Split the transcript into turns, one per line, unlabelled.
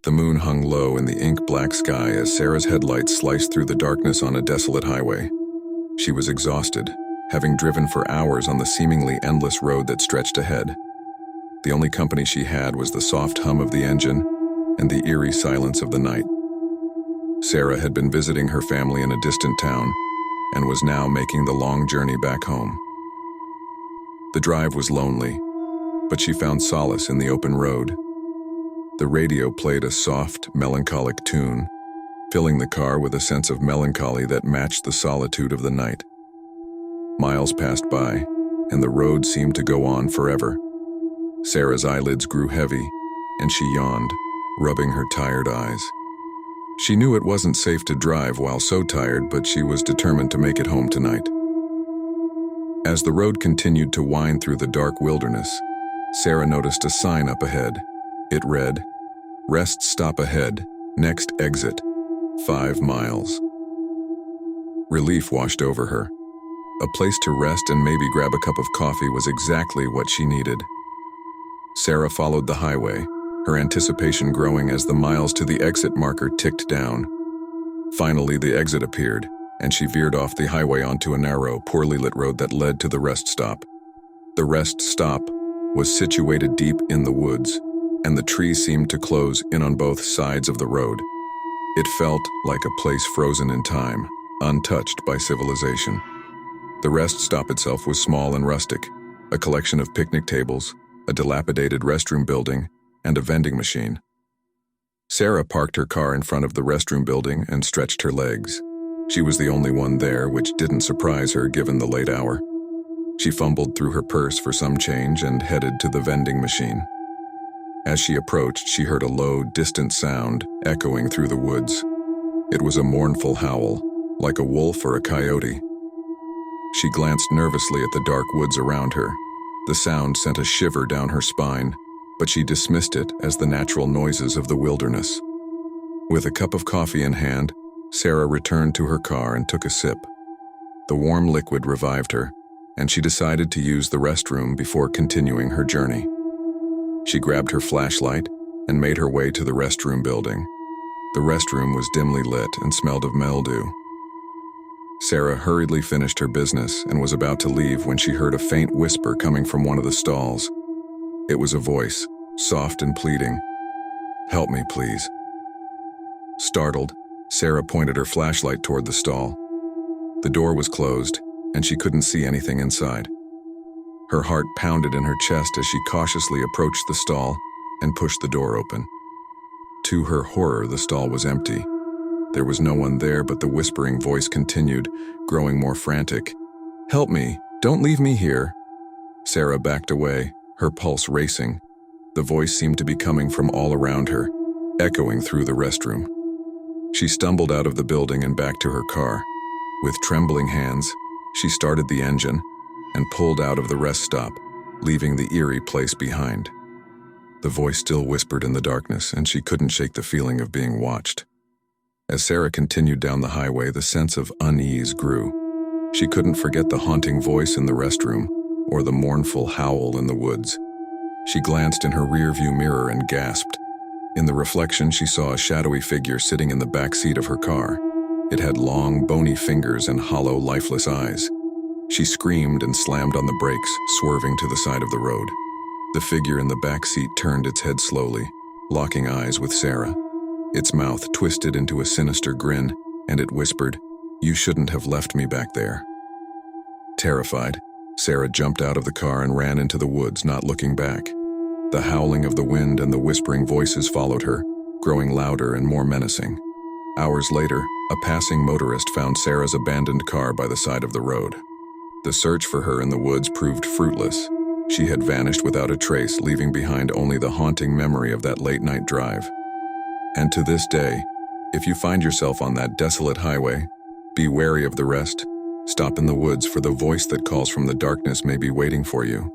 The moon hung low in the ink-black sky as Sarah's headlights sliced through the darkness on a desolate highway. She was exhausted, having driven for hours on the seemingly endless road that stretched ahead. The only company she had was the soft hum of the engine and the eerie silence of the night. Sarah had been visiting her family in a distant town and was now making the long journey back home. The drive was lonely, but she found solace in the open road. The radio played a soft, melancholic tune, filling the car with a sense of melancholy that matched the solitude of the night. Miles passed by, and the road seemed to go on forever. Sarah's eyelids grew heavy, and she yawned, rubbing her tired eyes. She knew it wasn't safe to drive while so tired, but she was determined to make it home tonight. As the road continued to wind through the dark wilderness, Sarah noticed a sign up ahead. It read, "Rest stop ahead, next exit, 5 miles." Relief washed over her. A place to rest and maybe grab a cup of coffee was exactly what she needed. Sarah followed the highway, her anticipation growing as the miles to the exit marker ticked down. Finally, the exit appeared, and she veered off the highway onto a narrow, poorly lit road that led to the rest stop. The rest stop was situated deep in the woods, and the trees seemed to close in on both sides of the road. It felt like a place frozen in time, untouched by civilization. The rest stop itself was small and rustic, a collection of picnic tables, a dilapidated restroom building, and a vending machine. Sarah parked her car in front of the restroom building and stretched her legs. She was the only one there, which didn't surprise her given the late hour. She fumbled through her purse for some change and headed to the vending machine. As she approached, she heard a low, distant sound echoing through the woods. It was a mournful howl, like a wolf or a coyote. She glanced nervously at the dark woods around her. The sound sent a shiver down her spine, but she dismissed it as the natural noises of the wilderness. With a cup of coffee in hand, Sarah returned to her car and took a sip. The warm liquid revived her, and she decided to use the restroom before continuing her journey. She grabbed her flashlight and made her way to the restroom building. The restroom was dimly lit and smelled of mildew. Sarah hurriedly finished her business and was about to leave when she heard a faint whisper coming from one of the stalls. It was a voice, soft and pleading. "Help me, please." Startled, Sarah pointed her flashlight toward the stall. The door was closed, and she couldn't see anything inside. Her heart pounded in her chest as she cautiously approached the stall and pushed the door open. To her horror, the stall was empty. There was no one there, but the whispering voice continued, growing more frantic. "Help me! Don't leave me here!" Sarah backed away, her pulse racing. The voice seemed to be coming from all around her, echoing through the restroom. She stumbled out of the building and back to her car. With trembling hands, she started the engine and pulled out of the rest stop, leaving the eerie place behind. The voice still whispered in the darkness, and she couldn't shake the feeling of being watched. As Sarah continued down the highway, the sense of unease grew. She couldn't forget the haunting voice in the restroom or the mournful howl in the woods. She glanced in her rearview mirror and gasped. In the reflection, she saw a shadowy figure sitting in the back seat of her car. It had long, bony fingers and hollow, lifeless eyes. She screamed and slammed on the brakes, swerving to the side of the road. The figure in the back seat turned its head slowly, locking eyes with Sarah. Its mouth twisted into a sinister grin, and it whispered, "You shouldn't have left me back there." Terrified, Sarah jumped out of the car and ran into the woods, not looking back. The howling of the wind and the whispering voices followed her, growing louder and more menacing. Hours later, a passing motorist found Sarah's abandoned car by the side of the road. The search for her in the woods proved fruitless. She had vanished without a trace, leaving behind only the haunting memory of that late-night drive. And to this day, if you find yourself on that desolate highway, be wary of the rest. Stop in the woods, for the voice that calls from the darkness may be waiting for you.